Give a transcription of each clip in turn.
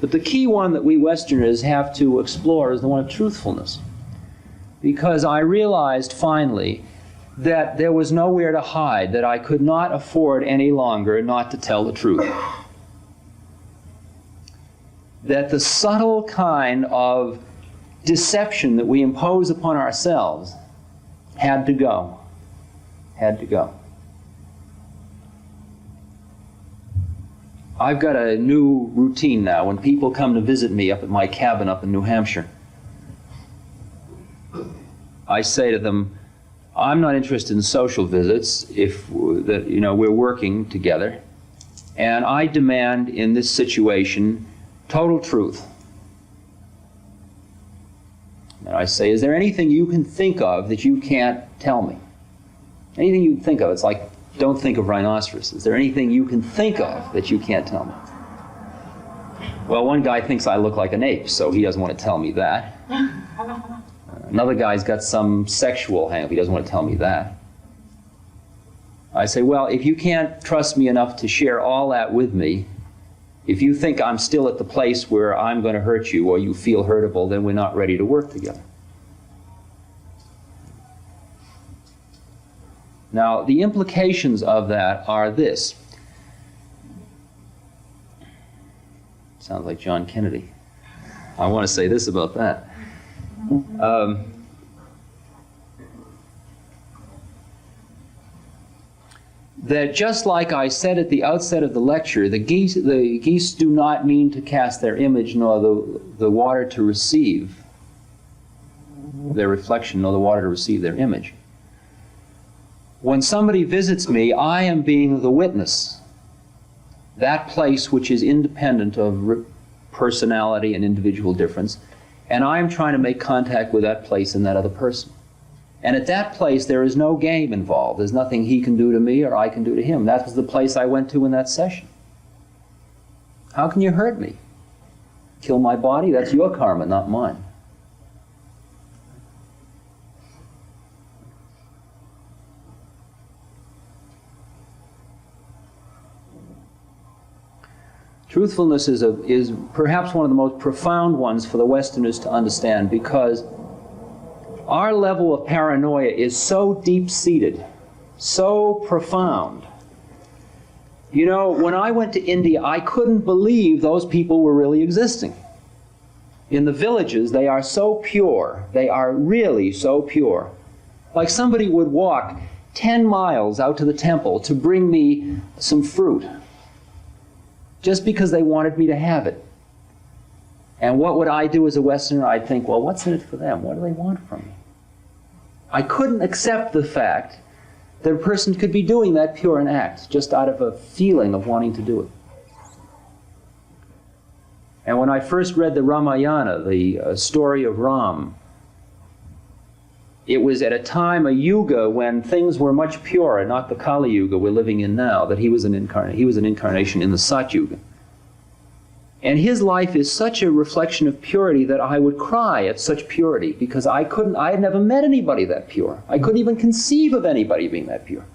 But the key one that we Westerners have to explore is the one of truthfulness. Because I realized finally that there was nowhere to hide, that I could not afford any longer not to tell the truth. That the subtle kind of deception that we impose upon ourselves had to go. Had to go. I've got a new routine now. When people come to visit me up at my cabin up in New Hampshire, I say to them, I'm not interested in social visits if we're working together, and I demand in this situation total truth. And I say, is there anything you can think of that you can't tell me? Anything you can think of. It's like, don't think of rhinoceros. Is there anything you can think of that you can't tell me? Well, one guy thinks I look like an ape, so he doesn't want to tell me that. Another guy's got some sexual hang-up. He doesn't want to tell me that. I say, well, if you can't trust me enough to share all that with me, if you think I'm still at the place where I'm going to hurt you or you feel hurtable, then we're not ready to work together. Now, the implications of that are this. Sounds like John Kennedy. I want to say this about that. That just like I said at the outset of the lecture, the geese do not mean to cast their image, nor the water to receive their reflection, nor the water to receive their image. When somebody visits me, I am being the witness, that place which is independent of personality and individual difference, and I am trying to make contact with that place and that other person. And at that place, there is no game involved. There's nothing he can do to me or I can do to him. That was the place I went to in that session. How can you hurt me? Kill my body? That's your karma, not mine. Truthfulness is perhaps one of the most profound ones for the Westerners to understand, because our level of paranoia is so deep-seated, so profound. You know, when I went to India, I couldn't believe those people were really existing. In the villages, they are so pure. They are really so pure. Like somebody would walk 10 miles out to the temple to bring me some fruit, just because they wanted me to have it. And what would I do as a Westerner? I'd think, well, what's in it for them? What do they want from me? I couldn't accept the fact that a person could be doing that pure an act just out of a feeling of wanting to do it. And when I first read the Ramayana, the story of Ram, it was at a time, a yuga, when things were much purer, not the Kali Yuga we're living in now, that he was an incarnation in the Sat Yuga. And his life is such a reflection of purity that I would cry at such purity, because I had never met anybody that pure. I couldn't even conceive of anybody being that pure.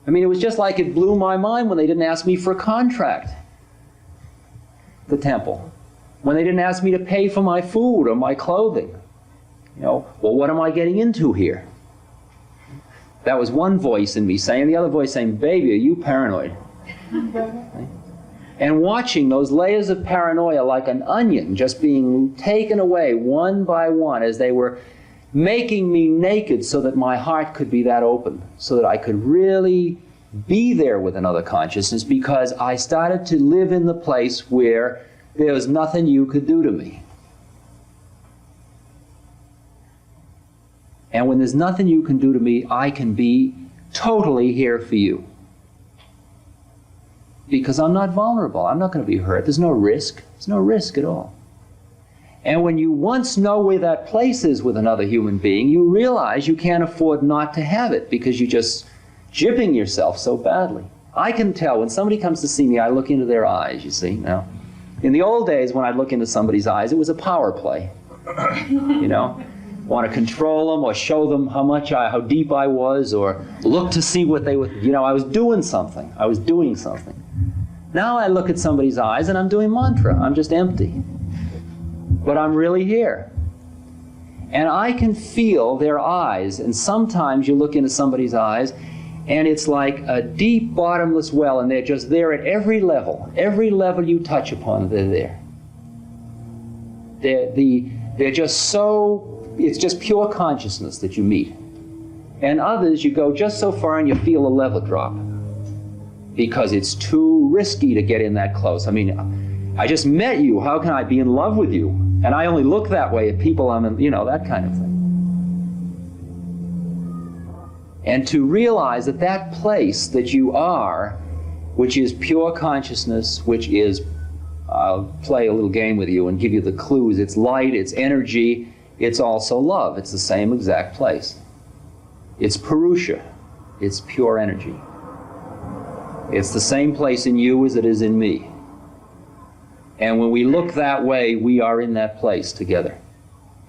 I mean, it was just like it blew my mind when they didn't ask me for a contract, the temple. When they didn't ask me to pay for my food or my clothing. You know, well, what am I getting into here? That was one voice in me saying, the other voice saying, baby, are you paranoid? And watching those layers of paranoia like an onion just being taken away one by one as they were making me naked so that my heart could be that open, so that I could really be there with another consciousness, because I started to live in the place where there was nothing you could do to me. And when there's nothing you can do to me, I can be totally here for you. Because I'm not vulnerable. I'm not going to be hurt. There's no risk. There's no risk at all. And when you once know where that place is with another human being, you realize you can't afford not to have it, because you're just gypping yourself so badly. I can tell when somebody comes to see me, I look into their eyes, you see, now. In the old days, when I'd look into somebody's eyes, it was a power play. You know, want to control them or show them how deep I was, or look to see what they would, you know, I was doing something. Now I look at somebody's eyes and I'm doing mantra. I'm just empty. But I'm really here. And I can feel their eyes. And sometimes you look into somebody's eyes and it's like a deep, bottomless well, and they're just there at every level. Every level you touch upon, they're there. They're just so, it's just pure consciousness that you meet. And others, you go just so far and you feel a level drop because it's too risky to get in that close. I mean, I just met you. How can I be in love with you? And I only look that way at people I'm in, that kind of thing. And to realize that that place that you are, which is pure consciousness, which is, I'll play a little game with you and give you the clues. It's light, it's energy, it's also love. It's the same exact place. It's Purusha. It's pure energy. It's the same place in you as it is in me. And when we look that way, we are in that place together.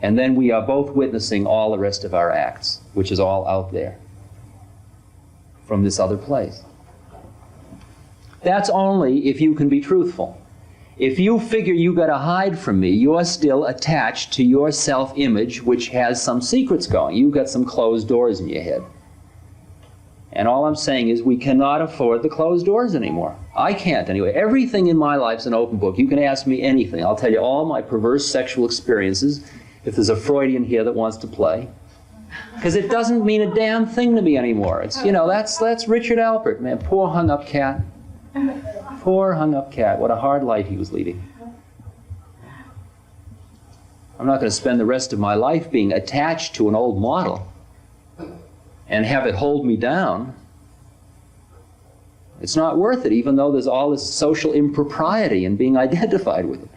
And then we are both witnessing all the rest of our acts, which is all out there from this other place. That's only if you can be truthful. If you figure you got to hide from me, you're still attached to your self-image, which has some secrets going. You've got some closed doors in your head. And all I'm saying is we cannot afford the closed doors anymore. I can't anyway. Everything in my life's an open book. You can ask me anything. I'll tell you all my perverse sexual experiences, if there's a Freudian here that wants to play. Because it doesn't mean a damn thing to me anymore. It's, that's Richard Alpert, man. Poor hung-up cat. Poor hung-up cat. What a hard life he was leading. I'm not going to spend the rest of my life being attached to an old model and have it hold me down. It's not worth it, even though there's all this social impropriety in being identified with it.